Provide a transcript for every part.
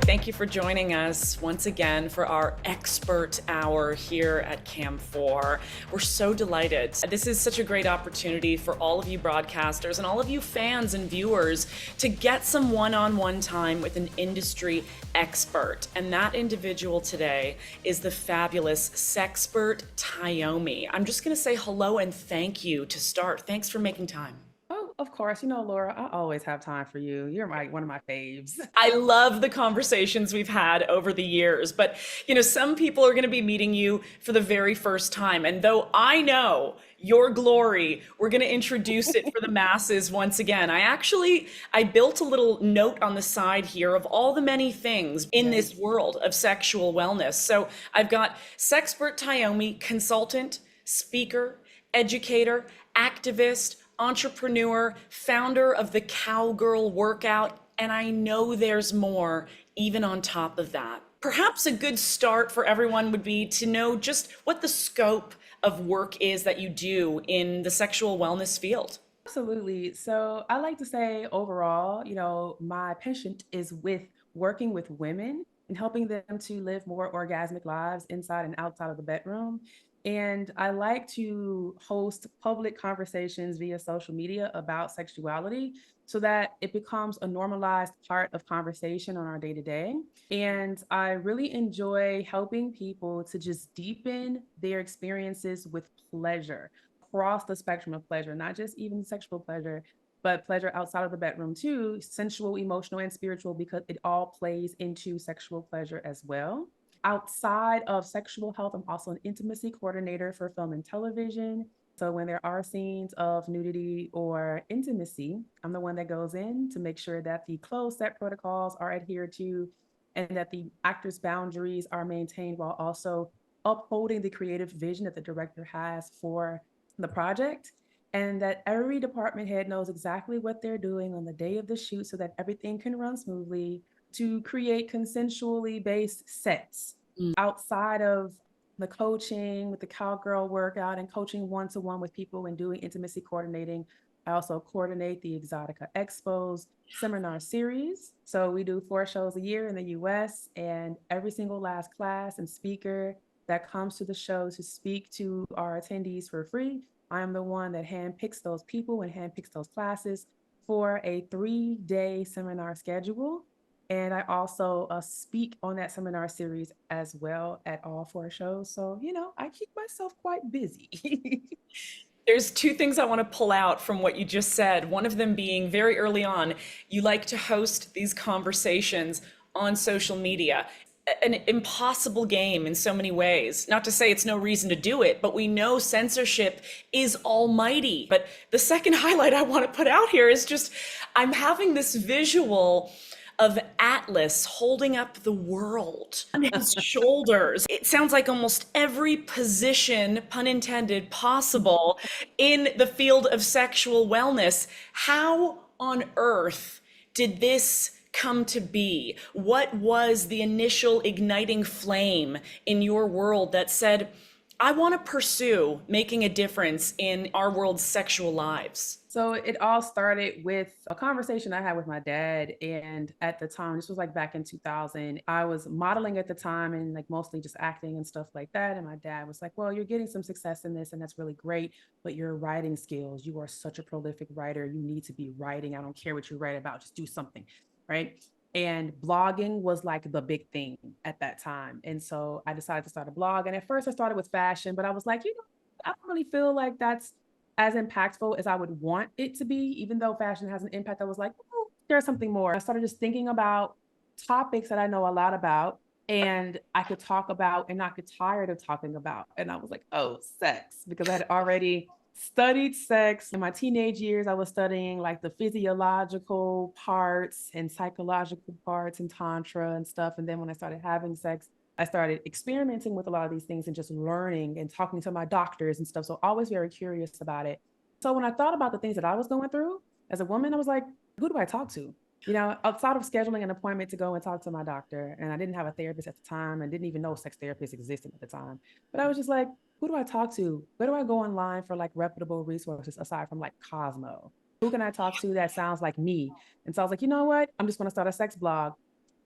Thank you for joining us once again for our expert hour here at CAM4. We're so delighted. This is such a great opportunity for all of you broadcasters and all of you fans and viewers to get some one-on-one time with an industry expert. And that individual today is the fabulous sexpert Tyomi. I'm just going to say hello and thank you to start. Thanks for making time. Oh, of course. You know, Laura, I always have time for you. You're one of my faves. I love the conversations we've had over the years, but some people are going to be meeting you for the very first time. And though I know your glory, we're going to introduce it for the masses once again. I built a little note on the side here of all the many things in this world of sexual wellness. So I've got sexpert Tyomi, consultant, speaker, educator, activist, entrepreneur, founder of the Cowgirl Workout, and I know there's more even on top of that. Perhaps a good start for everyone would be to know just what the scope of work is that you do in the sexual wellness field. Absolutely. So I like to say overall, my passion is with working with women and helping them to live more orgasmic lives inside and outside of the bedroom. And I like to host public conversations via social media about sexuality so that it becomes a normalized part of conversation on our day to day. And I really enjoy helping people to just deepen their experiences with pleasure across the spectrum of pleasure, not just even sexual pleasure, but pleasure outside of the bedroom too, sensual, emotional, and spiritual, because it all plays into sexual pleasure as well. Outside of sexual health, I'm also an intimacy coordinator for film and television. So when there are scenes of nudity or intimacy, I'm the one that goes in to make sure that the closed set protocols are adhered to and that the actors' boundaries are maintained while also upholding the creative vision that the director has for the project, and that every department head knows exactly what they're doing on the day of the shoot so that everything can run smoothly, to create consensually based sets outside of the coaching with the Cowgirl Workout and coaching one-to-one with people and doing intimacy coordinating. I also coordinate the Exotica Expos seminar series. So we do 4 shows a year in the US, and every single last class and speaker that comes to the show to speak to our attendees for free, I am the one that handpicks those people and handpicks those classes for a 3-day seminar schedule. And I also speak on that seminar series as well at all 4 shows. So, I keep myself quite busy. There's 2 things I want to pull out from what you just said. One of them being very early on, you like to host these conversations on social media. An impossible game in so many ways. Not to say it's no reason to do it, but we know censorship is almighty. But the second highlight I want to put out here is just, I'm having this visual of Atlas holding up the world on his shoulders. It sounds like almost every position, pun intended, possible in the field of sexual wellness. How on earth did this come to be? What was the initial igniting flame in your world that said, I want to pursue making a difference in our world's sexual lives? So it all started with a conversation I had with my dad. And at the time, this was like back in 2000, I was modeling at the time and like mostly just acting and stuff like that. And my dad was like, well, you're getting some success in this and that's really great, but your writing skills, you are such a prolific writer. You need to be writing. I don't care what you write about, just do something, right? And blogging was like the big thing at that time. And so I decided to start a blog. And at first I started with fashion, but I was like, I don't really feel like that's as impactful as I would want it to be. Even though fashion has an impact, I was like, oh, there's something more. I started just thinking about topics that I know a lot about and I could talk about and not get tired of talking about. And I was like, oh, sex, because I had already studied sex. In my teenage years, I was studying like the physiological parts and psychological parts and tantra and stuff. And then when I started having sex, I started experimenting with a lot of these things and just learning and talking to my doctors and stuff. So always very curious about it. So when I thought about the things that I was going through as a woman, I was like, who do I talk to? outside of scheduling an appointment to go and talk to my doctor, and I didn't have a therapist at the time and didn't even know sex therapists existed at the time. But I was just like, who do I talk to? Where do I go online for like reputable resources aside from like Cosmo? Who can I talk to that sounds like me? And so I was like, you know what? I'm just going to start a sex blog.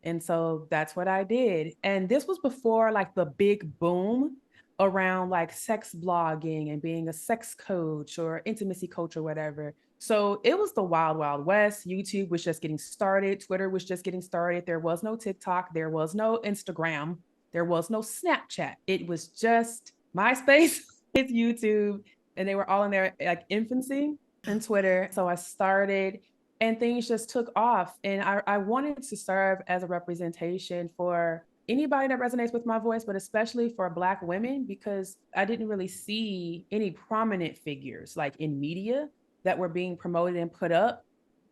And so that's what I did. And this was before like the big boom around like sex blogging and being a sex coach or intimacy coach or whatever. So it was the wild, wild west. YouTube was just getting started. Twitter was just getting started. There was no TikTok. There was no Instagram. There was no Snapchat. It was just MySpace, it's YouTube, and they were all in their like infancy, and Twitter. So I started and things just took off. And I wanted to serve as a representation for anybody that resonates with my voice, but especially for Black women, because I didn't really see any prominent figures like in media that were being promoted and put up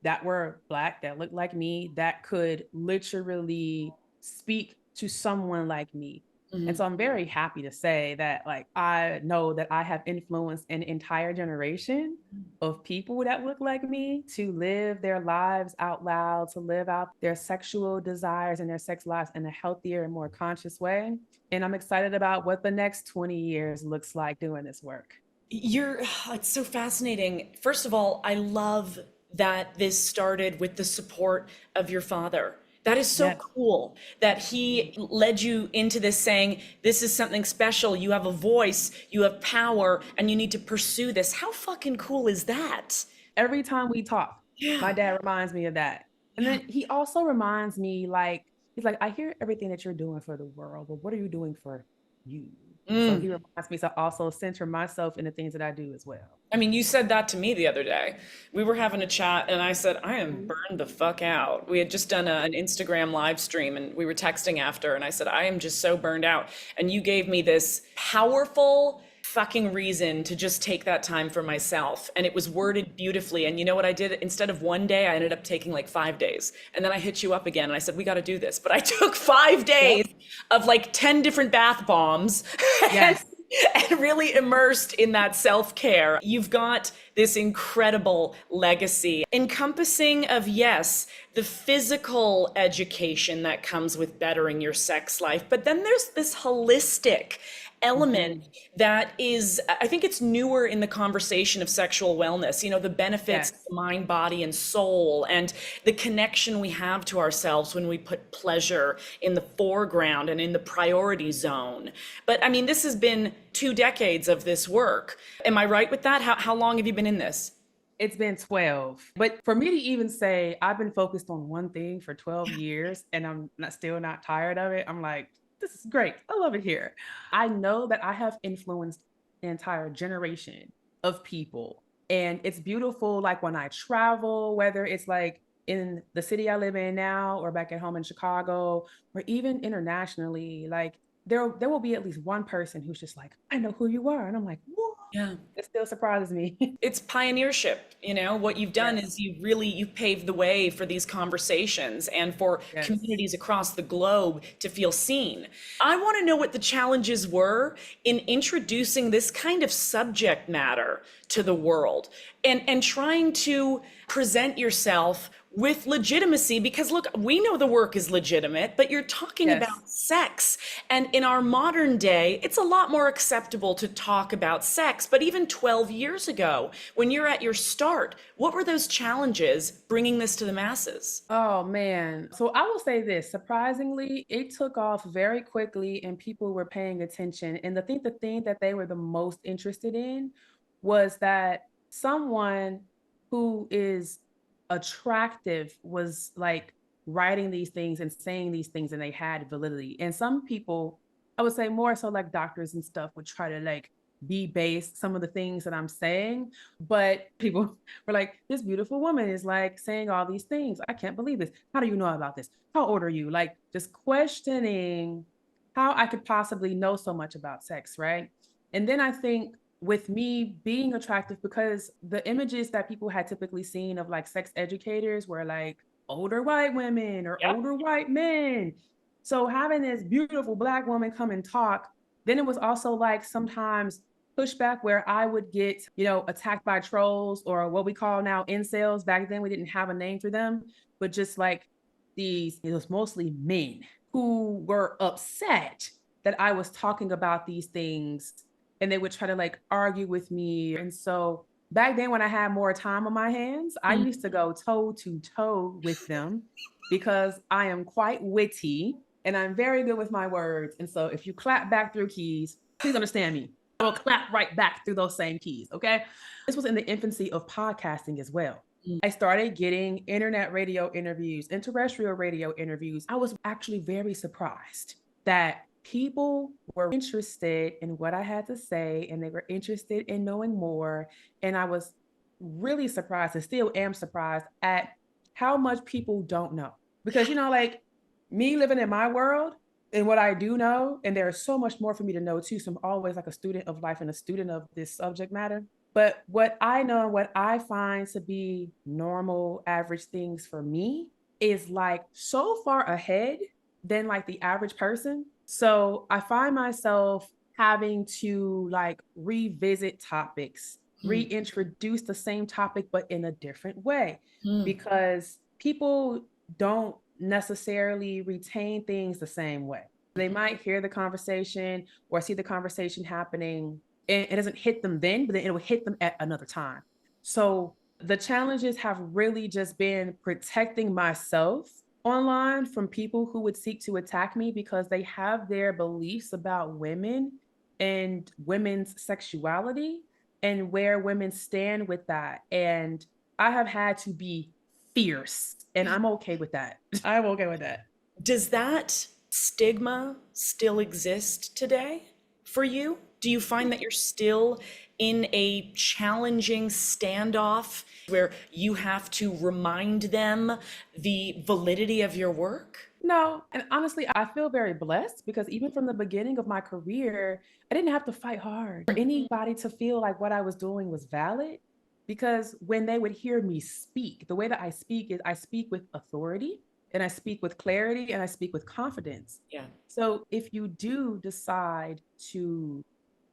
that were Black, that looked like me, that could literally speak to someone like me. And so I'm very happy to say that like I know that I have influenced an entire generation of people that look like me to live their lives out loud, to live out their sexual desires and their sex lives in a healthier and more conscious way. And I'm excited about what the next 20 years looks like doing this work. It's so fascinating. First of all, I love that this started with the support of your father. That is so Yes. cool that he led you into this saying, this is something special. You have a voice, you have power, and you need to pursue this. How fucking cool is that? Every time we talk, my Yeah. dad reminds me of that. And Yeah. then he also reminds me, like, he's like, I hear everything that you're doing for the world, but what are you doing for you? And so he Mm. reminds me to also center myself in the things that I do as well. I mean, you said that to me the other day. We were having a chat, and I said, I am Mhm. burned the fuck out. We had just done an Instagram live stream, and we were texting after, and I said, I am just so burned out. And you gave me this powerful fucking reason to just take that time for myself. And it was worded beautifully. And you know what I did? Instead of one day, I ended up taking like 5 days. And then I hit you up again, and I said, we got to do this. But I took 5 days Yep. of like 10 different bath bombs. And Yes. and really immersed in that self-care. You've got this incredible legacy encompassing of, yes, the physical education that comes with bettering your sex life, but then there's this holistic element Mhm. that is, I think it's newer in the conversation of sexual wellness, the benefits Yes. of mind, body, and soul, and the connection we have to ourselves when we put pleasure in the foreground and in the priority zone. But I mean, this has been 2 decades of this work. Am I right with that? How long have you been in this? It's been 12. But for me to even say I've been focused on one thing for 12 years and I'm still not tired of it, I'm like, this is great. I love it here. I know that I have influenced an entire generation of people. And it's beautiful, like when I travel, whether it's like in the city I live in now or back at home in Chicago or even internationally, like there will be at least one person who's just like, I know who you are. And I'm like, what? Yeah. It still surprises me. It's pioneership. What you've done Yes. is you've paved the way for these conversations and for Yes. communities across the globe to feel seen. I want to know what the challenges were in introducing this kind of subject matter to the world and trying to present yourself with legitimacy, because look, we know the work is legitimate, but you're talking Yes. about sex. And in our modern day, it's a lot more acceptable to talk about sex. But even 12 years ago, when you're at your start, what were those challenges bringing this to the masses? Oh man. So I will say this, surprisingly, it took off very quickly and people were paying attention. And the thing that they were the most interested in was that someone who is attractive was like writing these things and saying these things and they had validity. And some people, I would say more so like doctors and stuff would try to like debase some of the things that I'm saying, but people we're like, this beautiful woman is like saying all these things. I can't believe this. How do you know about this? How old are you? Like just questioning how I could possibly know so much about sex, right? And then I think with me being attractive, because the images that people had typically seen of like sex educators were like older white women or Yep. older white men. So having this beautiful Black woman come and talk, then it was also like sometimes pushback where I would get, attacked by trolls or what we call now incels. Back then, we didn't have a name for them, but just like it was mostly men who were upset that I was talking about these things and they would try to like argue with me. And so back then, when I had more time on my hands, I Mm. used to go toe to toe with them because I am quite witty and I'm very good with my words. And so if you clap back through keys, please understand me. I will clap right back through those same keys. Okay. This was in the infancy of podcasting as well. Mm. I started getting internet radio interviews and terrestrial radio interviews. I was actually very surprised that people were interested in what I had to say and they were interested in knowing more. And I was really surprised and still am surprised at how much people don't know. Because, like me living in my world and what I do know, and there's so much more for me to know too. So I'm always like a student of life and a student of this subject matter. But what I know and what I find to be normal, average things for me is like so far ahead than like the average person. So I find myself having to like revisit topics, reintroduce the same topic, but in a different way, Mm. because people don't necessarily retain things the same way. They might hear the conversation or see the conversation happening and it doesn't hit them then, but then it will hit them at another time. So the challenges have really just been protecting myself online from people who would seek to attack me because they have their beliefs about women and women's sexuality and where women stand with that. And I have had to be fierce, and I'm okay with that. I'm okay with that. Does that stigma still exist today for you? Do you find that you're still in a challenging standoff where you have to remind them the validity of your work? No, and honestly, I feel very blessed because even from the beginning of my career, I didn't have to fight hard for anybody to feel like what I was doing was valid. Because when they would hear me speak, the way that I speak is I speak with authority and I speak with clarity and I speak with confidence. Yeah. So if you do decide to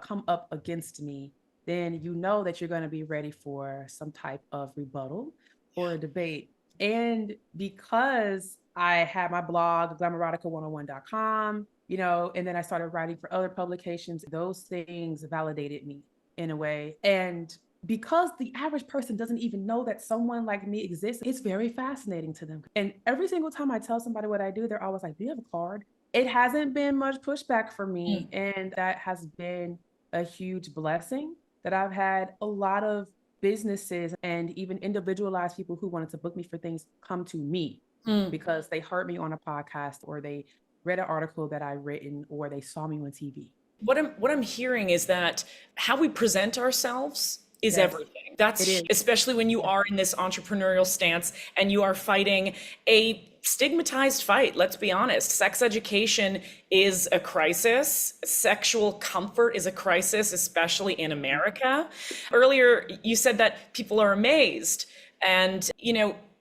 come up against me, then you know that you're going to be ready for some type of rebuttal or a debate. And because I had my blog, glamorotica101.com, and then I started writing for other publications, those things validated me in a way. And because the average person doesn't even know that someone like me exists, it's very fascinating to them. And every single time I tell somebody what I do, they're always like, "Do you have a card?" It hasn't been much pushback for me. Mm. And that has been a huge blessing that I've had a lot of businesses and even individualized people who wanted to book me for things come to me Mm. because they heard me on a podcast or they read an article that I written or they saw me on TV. What I'm hearing is that how we present ourselves is Yes, everything. it That's is. especially when you are in this entrepreneurial stance and you are fighting a stigmatized fight. Let's be honest. Sex education is a crisis. Sexual comfort is a crisis, especially in America. Earlier, you said that people are amazed. And,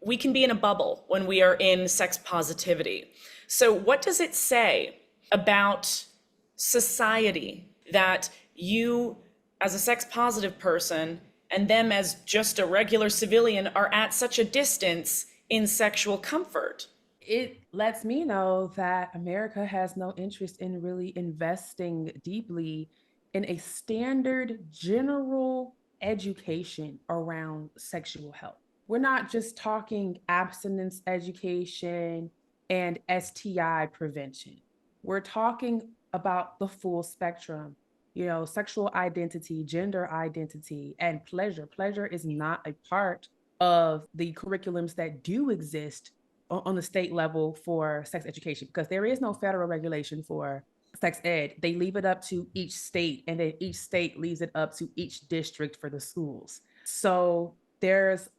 we can be in a bubble when we are in sex positivity. So, what does it say about society that you, as a sex positive person, and them as just a regular civilian, are at such a distance in sexual comfort? It lets me know that America has no interest in really investing deeply in a standard general education around sexual health. We're not just talking abstinence education and STI prevention. We're talking about the full spectrum, sexual identity, gender identity, and pleasure. Pleasure is not a part of the curriculums that do exist on the state level for sex education because there is no federal regulation for sex ed. They leave it up to each state, and then each state leaves it up to each district for the schools. So there's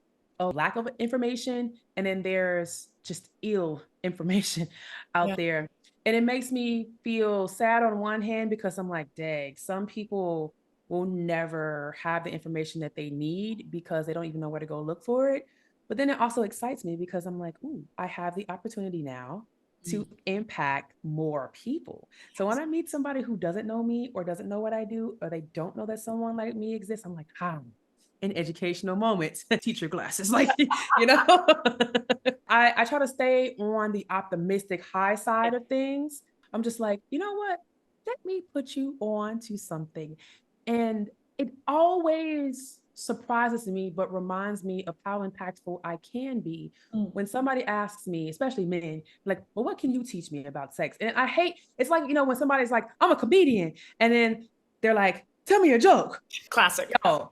a lack of information, and then there's just ill information Yeah. out there. And it makes me feel sad on one hand because I'm like, dang, some people will never have the information that they need because they don't even know where to go look for it. But then it also excites me because I'm like, ooh, I have the opportunity now to impact more people. So when I meet somebody who doesn't know me or doesn't know what I do, or they don't know that someone like me exists, I'm like, how? In educational moments, teacher glasses, like, you know, I try to stay on the optimistic high side of things. I'm just like, you know what? Let me put you on to something. And it always surprises me, but reminds me of how impactful I can be Mm. when somebody asks me, especially men, like, well, what can you teach me about sex? And I hate, it's like, you know, when somebody's like, I'm a comedian, and then they're like, tell me a joke. Classic. Yo,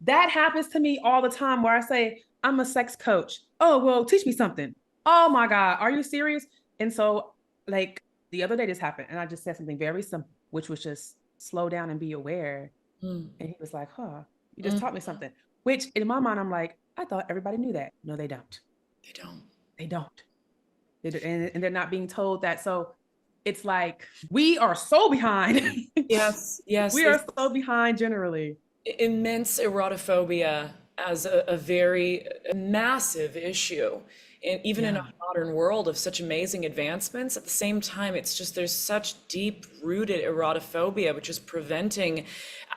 that happens to me all the time where I say, I'm a sex coach. Oh, well, teach me something. Oh my God, are you serious? And so, like, the other day this happened, and I just said something very simple, which was just slow down and be aware. Mm. And he was like, huh, you just Mm. taught me something, which in my mind, I'm like, I thought everybody knew that. No, they don't. They don't. They don't. And they're not being told that. So it's like, we are so behind. Yes, yes. We are so behind generally. Immense erotophobia as a very massive issue. And even in a Yeah. modern world of such amazing advancements, at the same time, it's just there's such deep rooted erotophobia, which is preventing,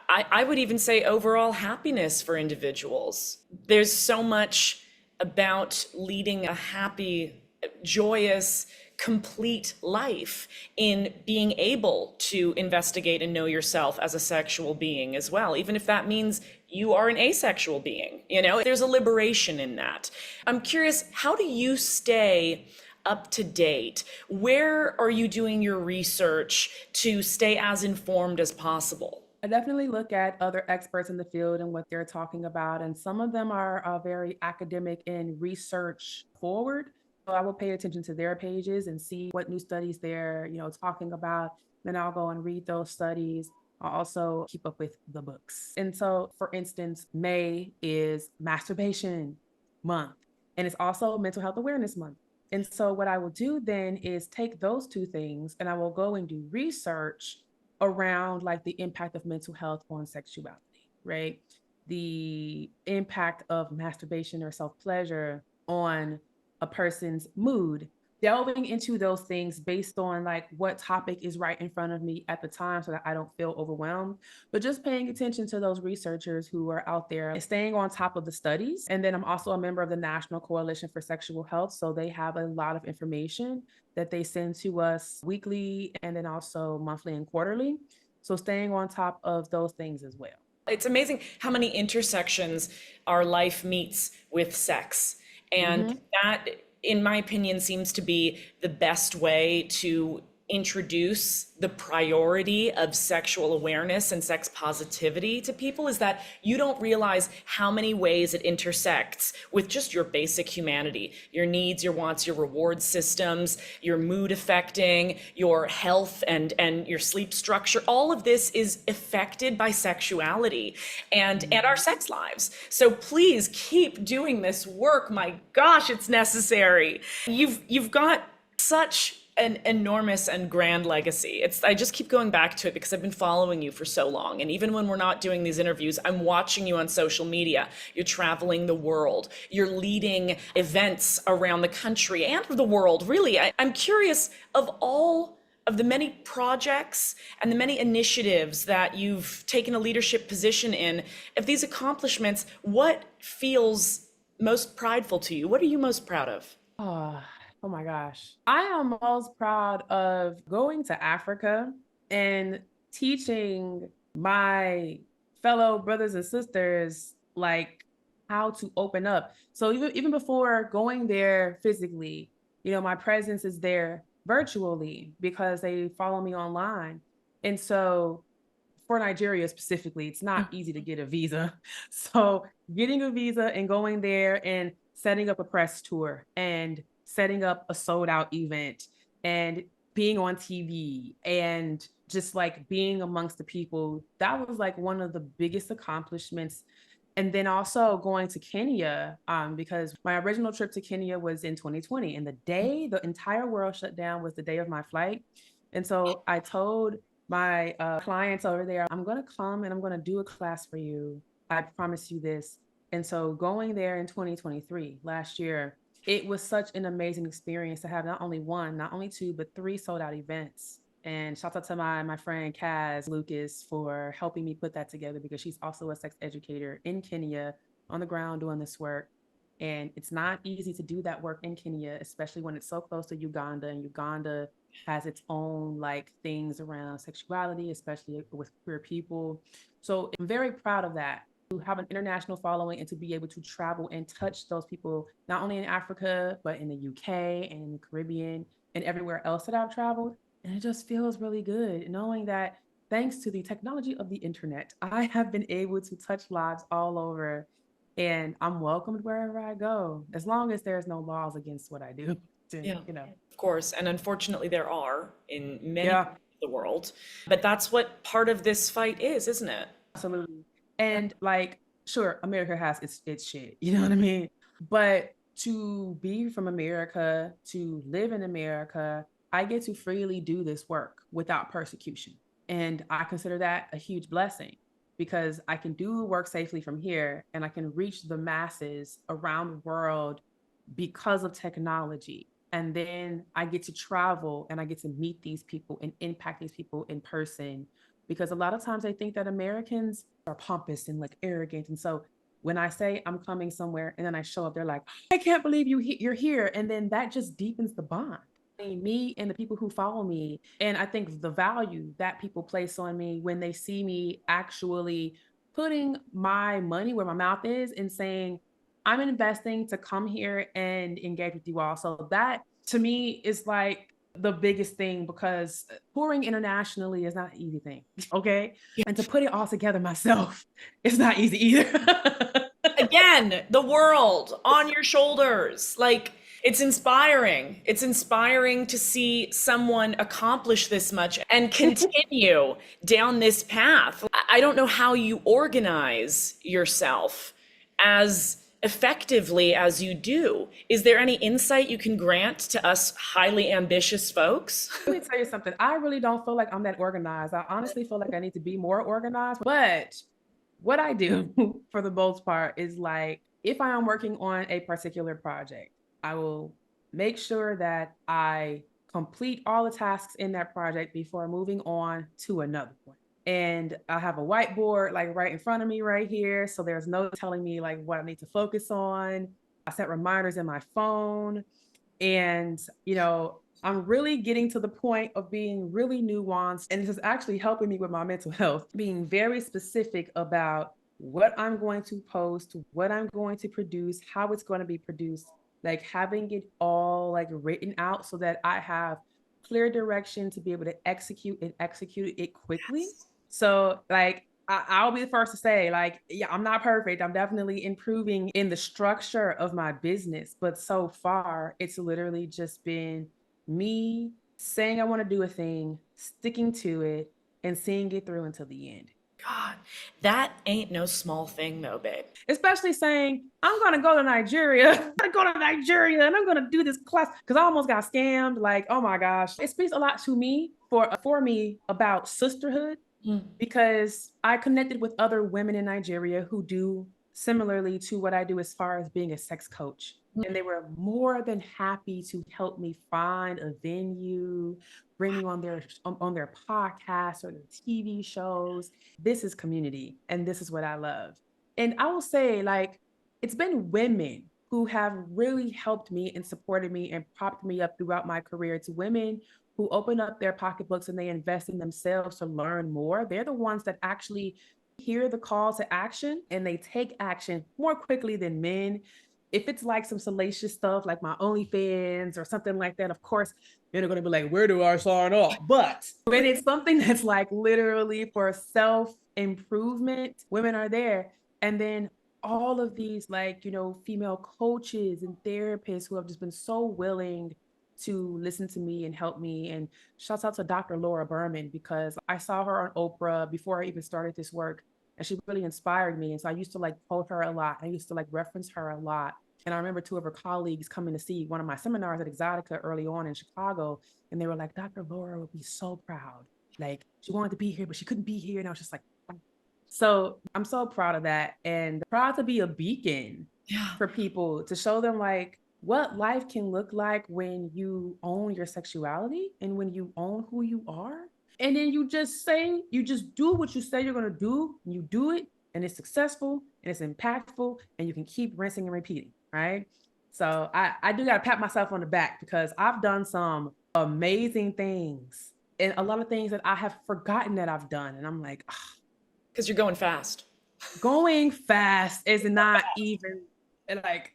I would even say, overall happiness for individuals. There's so much about leading a happy, joyous, complete life in being able to investigate and know yourself as a sexual being as well, even if that means you are an asexual being. You know, there's a liberation in that. I'm curious, how do you stay up to date? Where are you doing your research to stay as informed as possible? I definitely look at other experts in the field and what they're talking about. And some of them are very academic and research forward. So I will pay attention to their pages and see what new studies they're, you know, talking about. Then I'll go and read those studies. I'll also keep up with the books. And so, for instance, May is masturbation month, and it's also mental health awareness month. And so, what I will do then is take those two things and I will go and do research around like the impact of mental health on sexuality, right? The impact of masturbation or self pleasure on a person's mood, delving into those things based on like what topic is right in front of me at the time so that I don't feel overwhelmed, but just paying attention to those researchers who are out there and staying on top of the studies. And then I'm also a member of the National Coalition for Sexual Health. So they have a lot of information that they send to us weekly and then also monthly and quarterly. So staying on top of those things as well. It's amazing how many intersections our life meets with sex. And Mm-hmm. that, in my opinion, seems to be the best way to introduce the priority of sexual awareness and sex positivity to people, is that you don't realize how many ways it intersects with just your basic humanity, your needs, your wants, your reward systems, your mood affecting, your health and your sleep structure. All of this is affected by sexuality and our sex lives. So please keep doing this work. My gosh, it's necessary. You've got such an enormous and grand legacy. I just keep going back to it because I've been following you for so long. And even when we're not doing these interviews, I'm watching you on social media. You're traveling the world. You're leading events around the country and the world, really. I'm curious, of all of the many projects and the many initiatives that you've taken a leadership position in, of these accomplishments, what feels most prideful to you? What are you most proud of? Oh, oh my gosh. I am most proud of going to Africa and teaching my fellow brothers and sisters like how to open up. So even before going there physically, you know, my presence is there virtually because they follow me online. And so for Nigeria specifically, it's not easy to get a visa. So getting a visa and going there and setting up a press tour and setting up a sold out event and being on TV and just like being amongst the people, that was like one of the biggest accomplishments. And then also going to Kenya, because my original trip to Kenya was in 2020. And the day the entire world shut down was the day of my flight. And so I told my clients over there, I'm going to come and I'm going to do a class for you. I promise you this. And so going there in 2023, last year, It was such an amazing experience to have not only one, not only two, but three sold out events. And shout out to my friend Kaz Lucas for helping me put that together, because she's also a sex educator in Kenya on the ground doing this work. And it's not easy to do that work in Kenya, especially when it's so close to Uganda, and Uganda has its own like things around sexuality, especially with queer people. So I'm very proud of that, to have an international following and to be able to travel and touch those people, not only in Africa, but in the UK and in the Caribbean and everywhere else that I've traveled. And it just feels really good knowing that thanks to the technology of the internet, I have been able to touch lives all over, and I'm welcomed wherever I go, as long as there's no laws against what I do. Yeah, You know. of course. And unfortunately, there are in many Yeah, parts of the world. But that's what part of this fight is, isn't it? absolutely. And like, sure, America has its shit, you know what I mean? But to be from America, to live in America, I get to freely do this work without persecution. And I consider that a huge blessing, because I can do work safely from here and I can reach the masses around the world because of technology. And then I get to travel and I get to meet these people and impact these people in person. Because a lot of times I think that Americans are pompous and like arrogant. And so when I say I'm coming somewhere and then I show up, they're like, I can't believe you're here. And then that just deepens the bond between me and the people who follow me. And I think the value that people place on me when they see me actually putting my money where my mouth is and saying, I'm investing to come here and engage with you all. So that to me is like the biggest thing, because touring internationally is not an easy thing. Okay. Yeah. And to put it all together myself, it's not easy either. Again, the world on your shoulders. Like, it's inspiring. It's inspiring to see someone accomplish this much and continue down this path. I don't know how you organize yourself as effectively as you do. Is there any insight you can grant to us highly ambitious folks? Let me tell you something. I really don't feel like I'm that organized. I honestly feel like I need to be more organized. But what I do for the most part is like, if I am working on a particular project, I will make sure that I complete all the tasks in that project before moving on to another one. And I have a whiteboard like right in front of me right here. So there's no telling me like what I need to focus on. I set reminders in my phone. And, I'm really getting to the point of being really nuanced. And this is actually helping me with my mental health, being very specific about what I'm going to post, what I'm going to produce, how it's going to be produced, like having it all like written out so that I have clear direction to be able to execute and execute it quickly. So like I'll be the first to say, like, yeah, I'm not perfect. I'm definitely improving in the structure of my business. But so far, it's literally just been me saying I want to do a thing, sticking to it, and seeing it through until the end. God, that ain't no small thing though, babe. Especially saying, I'm going to go to Nigeria. I'm going to go to Nigeria and I'm going to do this class, because I almost got scammed. Like, oh my gosh. It speaks a lot to me for me about sisterhood, because I connected with other women in Nigeria who do similarly to what I do as far as being a sex coach. And they were more than happy to help me find a venue, bring me on their podcasts or their TV shows. This is community, and this is what I love. And I will say, like, it's been women who have really helped me and supported me and propped me up throughout my career. To women who open up their pocketbooks and they invest in themselves to learn more. They're the ones that actually hear the call to action and they take action more quickly than men. If it's like some salacious stuff like my OnlyFans or something like that, of course, they're going to be like, where do I sign up? But when it's something that's like literally for self improvement, women are there. And then all of these, like, female coaches and therapists who have just been so willing to listen to me and help me. And shouts out to Dr. Laura Berman, because I saw her on Oprah before I even started this work. And she really inspired me. And so I used to like quote her a lot. I used to like reference her a lot. And I remember two of her colleagues coming to see one of my seminars at Exotica early on in Chicago. And they were like, Dr. Laura would be so proud. Like, she wanted to be here, but she couldn't be here. And I was just like, so I'm so proud of that, and proud to be a beacon Yeah. for people, to show them like what life can look like when you own your sexuality and when you own who you are. And then you just do what you say you're going to do, and you do it, and it's successful and it's impactful, and you can keep rinsing and repeating, right? So I do got to pat myself on the back because I've done some amazing things and a lot of things that I have forgotten that I've done. And I'm like, "Ugh, Because you're going fast. going fast is not even like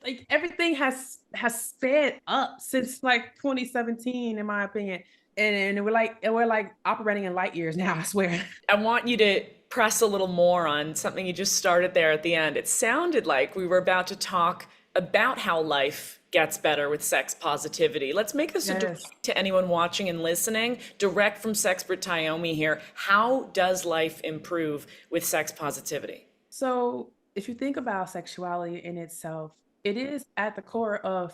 like everything has sped up since like 2017 in my opinion, and we're like operating in light years now, I swear. I want you to press a little more on something you just started there at the end. It sounded like we were about to talk about how life gets better with sex positivity. Let's make this a direct Yes. to anyone watching and listening, direct from sexpert Tyomi here. How does life improve with sex positivity? So if you think about sexuality in itself, it is at the core of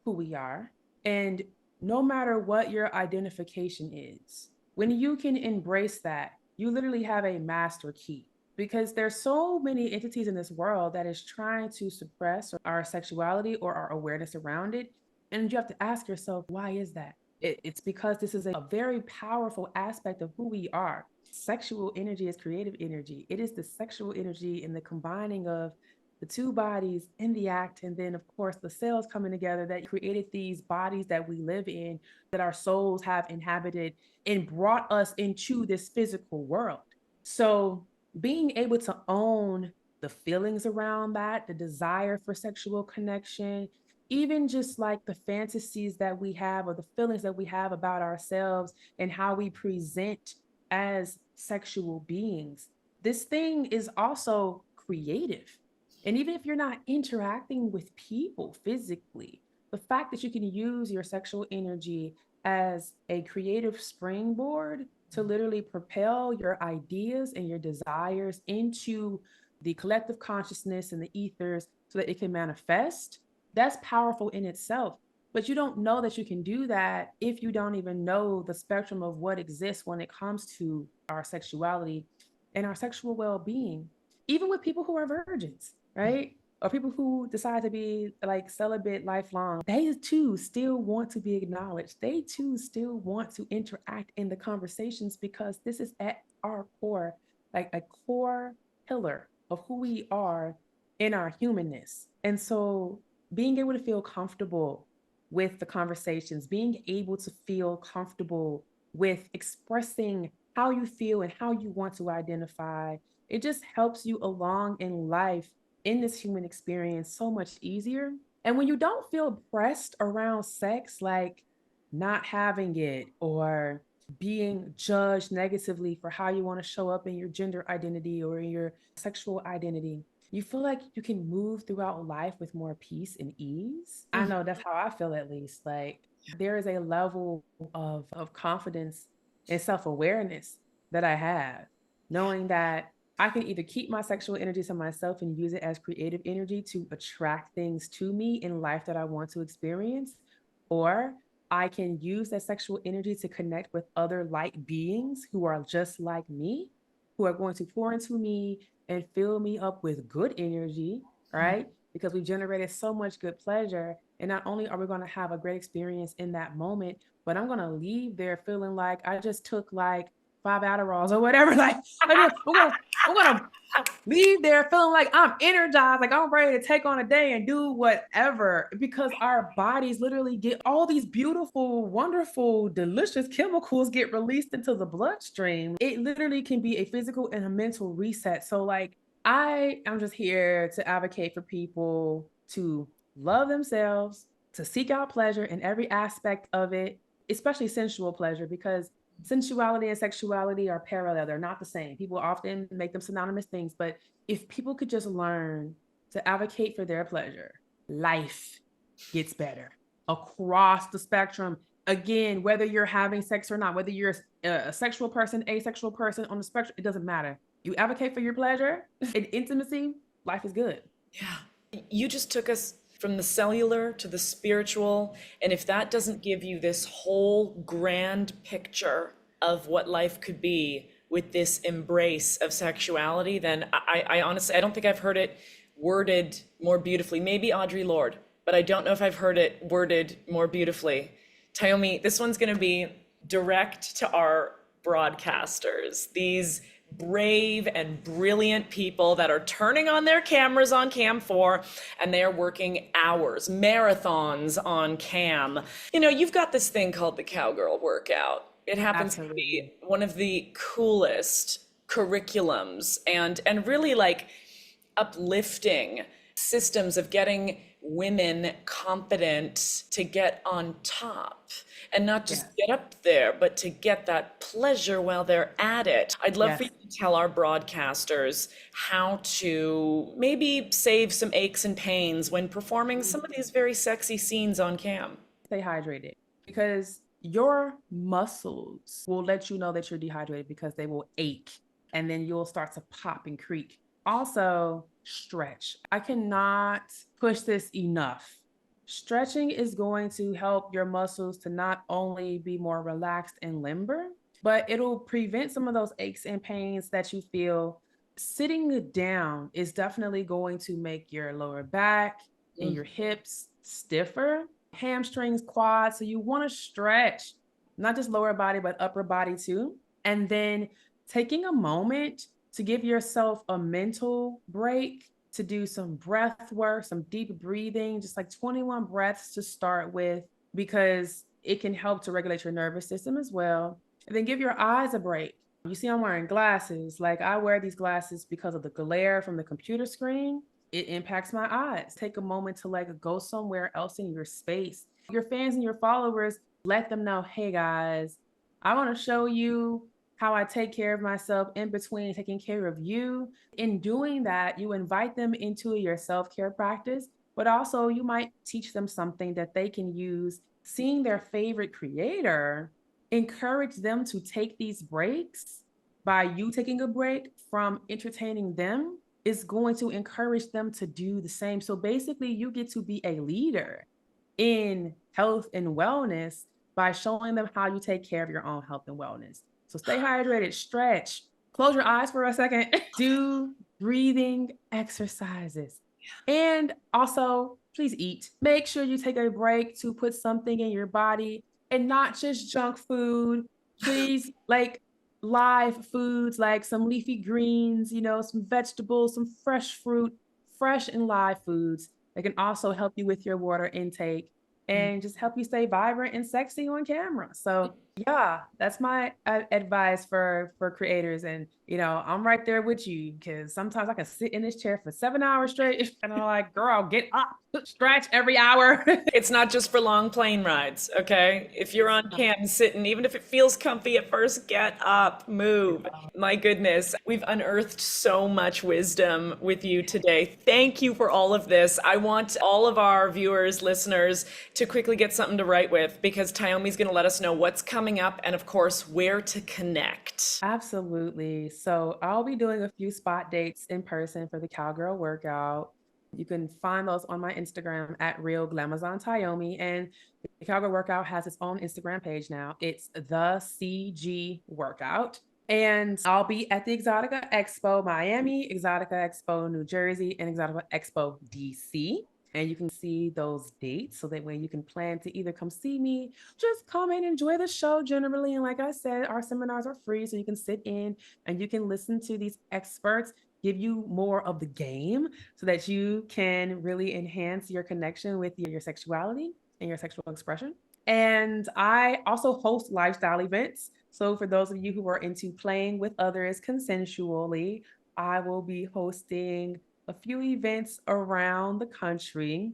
who we are. And no matter what your identification is, when you can embrace that, you literally have a master key. Because there's so many entities in this world that is trying to suppress our sexuality or our awareness around it. And you have to ask yourself, why is that? It's because this is a very powerful aspect of who we are. Sexual energy is creative energy. It is the sexual energy and the combining of the two bodies in the act. And then, of course, the cells coming together that created these bodies that we live in, that our souls have inhabited and brought us into this physical world. So, being able to own the feelings around that, the desire for sexual connection, even just like the fantasies that we have or the feelings that we have about ourselves and how we present as sexual beings. This thing is also creative. And even if you're not interacting with people physically, the fact that you can use your sexual energy as a creative springboard to literally propel your ideas and your desires into the collective consciousness and the ethers so that it can manifest, that's powerful in itself. But you don't know that you can do that if you don't even know the spectrum of what exists when it comes to our sexuality and our sexual well-being, even with people who are virgins, right? Or people who decide to be like celibate lifelong, they too still want to be acknowledged. They too still want to interact in the conversations because this is at our core, like a core pillar of who we are in our humanness. And so being able to feel comfortable with the conversations, being able to feel comfortable with expressing how you feel and how you want to identify, it just helps you along in life in this human experience so much easier. And when you don't feel pressed around sex, like not having it or being judged negatively for how you want to show up in your gender identity or in your sexual identity, you feel like you can move throughout life with more peace and ease. I know that's how I feel, at least. Like there is a level of confidence and self-awareness that I have, knowing that I can either keep my sexual energy to myself and use it as creative energy to attract things to me in life that I want to experience, or I can use that sexual energy to connect with other light beings who are just like me, who are going to pour into me and fill me up with good energy, right? Because we generated so much good pleasure. And not only are we going to have a great experience in that moment, but I'm going to leave there feeling like I just took like 5 Adderalls or whatever. Like, I'm gonna leave there feeling like I'm energized, like I'm ready to take on a day and do whatever, because our bodies literally get all these beautiful, wonderful, delicious chemicals get released into the bloodstream. It literally can be a physical and a mental reset. So, like, I am just here to advocate for people to love themselves, to seek out pleasure in every aspect of it, especially sensual pleasure, because sensuality and sexuality are parallel. They're not the same. People often make them synonymous things, but if people could just learn to advocate for their pleasure, life gets better across the spectrum. Again, whether you're having sex or not, whether you're a sexual person, asexual person on the spectrum, it doesn't matter. You advocate for your pleasure and intimacy, life is good. Yeah. You just took us from the cellular to the spiritual. And if that doesn't give you this whole grand picture of what life could be with this embrace of sexuality, then I honestly, I don't think I've heard it worded more beautifully. Maybe Audre Lorde, but I don't know if I've heard it worded more beautifully. Tyomi, this one's going to be direct to our broadcasters, these brave and brilliant people that are turning on their cameras on CAM4 and they are working hours, marathons on CAM. You know, you've got this thing called the cowgirl workout. It happens to Absolutely. be one of the coolest curriculums and really like uplifting systems of getting women confident to get on top and not just Yes. get up there, but to get that pleasure while they're at it. I'd love for you Yes. to tell our broadcasters how to maybe save some aches and pains when performing some of these very sexy scenes on cam. Stay hydrated because your muscles will let you know that you're dehydrated because they will ache and then you'll start to pop and creak. Also, stretch. I cannot push this enough. Stretching is going to help your muscles to not only be more relaxed and limber, but it'll prevent some of those aches and pains that you feel. Sitting down is definitely going to make your lower back and your hips stiffer, hamstrings, quads. So you want to stretch, not just lower body, but upper body too. And then taking a moment to give yourself a mental break, to do some breath work, some deep breathing, just like 21 breaths to start with, because it can help to regulate your nervous system as well. And then give your eyes a break. You see, I'm wearing glasses. Like I wear these glasses because of the glare from the computer screen. It impacts my eyes. Take a moment to like go somewhere else in your space. Your fans and your followers, let them know, hey guys, I want to show you how I take care of myself in between taking care of you. In doing that, you invite them into your self-care practice, but also you might teach them something that they can use. Seeing their favorite creator, encourage them to take these breaks. By you taking a break from entertaining them is going to encourage them to do the same. So basically, you get to be a leader in health and wellness by showing them how you take care of your own health and wellness. So stay hydrated, stretch, close your eyes for a second, do breathing exercises. And also, please eat. Make sure you take a break to put something in your body and not just junk food. Please, like live foods like some leafy greens, you know, some vegetables, some fresh fruit, fresh and live foods that can also help you with your water intake and just help you stay vibrant and sexy on camera. So yeah, that's my advice for creators. And you know, I'm right there with you because sometimes I can sit in this chair for 7 hours straight, and I'm like, girl, get up, stretch every hour. It's not just for long plane rides, okay? If you're on cam sitting, even if it feels comfy at first, get up, move. My goodness, we've unearthed so much wisdom with you today. Thank you for all of this. I want all of our viewers, listeners, to quickly get something to write with because Tyomi's going to let us know what's coming up and, of course, where to connect. Absolutely. So I'll be doing a few spot dates in person for the Cowgirl workout. You can find those on my Instagram at Real Glamazon Tyomi. And the Cowgirl workout has its own Instagram page now. It's the CG workout. And I'll be at the Exotica Expo Miami, Exotica Expo New Jersey, and Exotica Expo DC. And you can see those dates so that way you can plan to either come see me, just come and enjoy the show generally. And like I said, our seminars are free, so you can sit in and you can listen to these experts give you more of the game so that you can really enhance your connection with your sexuality and your sexual expression. And I also host lifestyle events. So for those of you who are into playing with others consensually, I will be hosting a few events around the country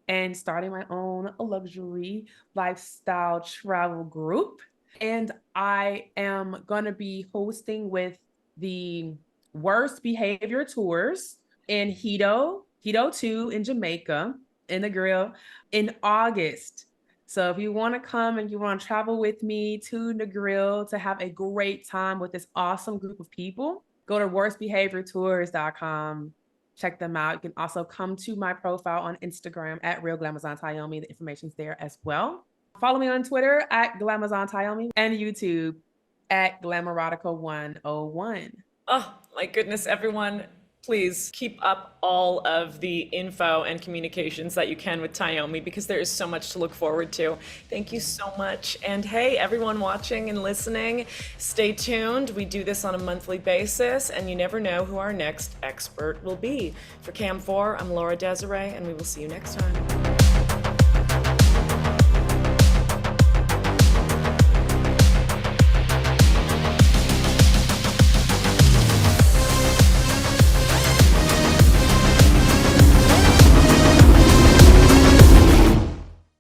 and starting my own luxury lifestyle travel group. And I am going to be hosting with the Worst Behavior Tours in Hito 2 in Jamaica, in the grill, in August. So if you want to come and you want to travel with me to Negril to have a great time with this awesome group of people, go to worstbehaviortours.com. Check them out. You can also come to my profile on Instagram at Real Glamazon Tyomi. The information's there as well. Follow me on Twitter at Glamazon Tyomi and YouTube at Glamoratica101. Oh, my goodness, everyone. Please keep up all of the info and communications that you can with Tyomi, because there is so much to look forward to. Thank you so much. And hey, everyone watching and listening, stay tuned. We do this on a monthly basis, and you never know who our next expert will be. For CAM4, I'm Laura Desiree, and we will see you next time.